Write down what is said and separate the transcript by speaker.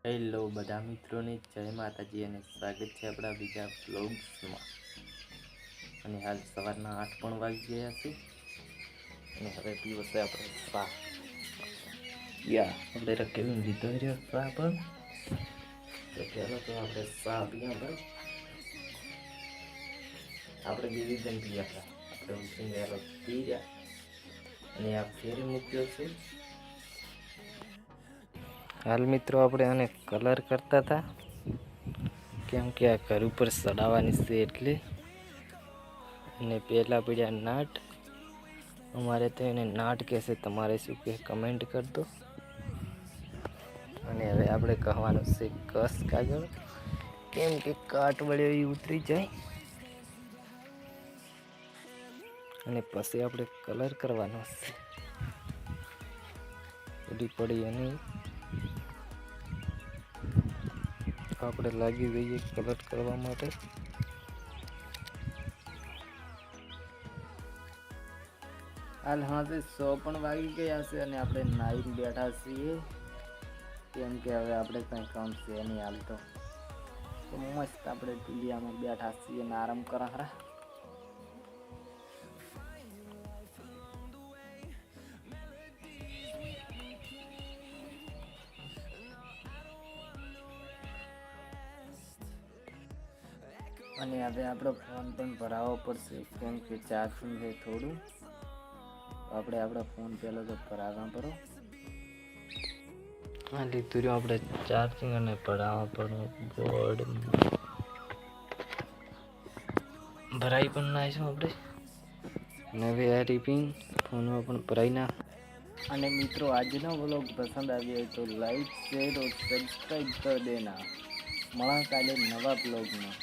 Speaker 1: Hello બધા મિત્રોને જય માતાજી અને સ્વાગત છે આપણા બીજા વ્લોગ્સમાં। અને હાલ સવારના 8 પણ વાગી ગયા છે અને હવે દિવસે આપણે ચા આપણે રકેલું લીધો રહ્યો ચા પણ તો પહેલાં તો આપણે ચા પીયા બરાબર। આપણે બીજી જણ પીયા હતા આપણે ઉઠીને વહેલો પી રહ્યા અને આ ફેરી મૂક્યો છે। હાલ મિત્રો આપણે આને કલર કરતા હતા કેમ કે આ ઘર ઉપર ચડાવવાની છે એટલે। અને પહેલા પડ્યા નાટ અમારે તો એને નાટ કહેશે, તમારે શું કહે કમેન્ટ કરી દો। અને હવે આપણે કહેવાનું છે કસ કાગળ કેમ કે કાટ વળે એ ઉતરી જાય અને પછી આપણે કલર કરવાનો છે ઉડી પડી અને આપણે લાગી જઈએ કલર કરવા માટે। હાલ હાથે 100 પણ વાગી ગયા છે અને આપણે નાઈને બેઠા છીએ કેમ કે હવે આપણે કંઈ કામ છે નહીં હાલ તો મસ્ત આપણે ટીલિયામાં બેઠા છીએ અને આરામ કરા ખરા। અને હવે આપણો ફોન પણ ભરાવવો પડશે કેમ કે ચાર્જિંગ છે થોડું, આપણે આપણો ફોન પહેલો તો ભરાવવા પડો। હા લીધું રહ્યું આપણે ચાર્જિંગ અને ભરાવવા પડો બોર્ડ ભરાઈ પણ નાખીશું આપણે નવે આ રિપિંગ ફોનમાં પણ ભરાઈ ના। અને મિત્રો આજનો વ્લોગ પસંદ આવ્યો હોય તો લાઈક શેર और सब्सक्राइब कर देना। મળા કાલે નવા બ્લોગમાં।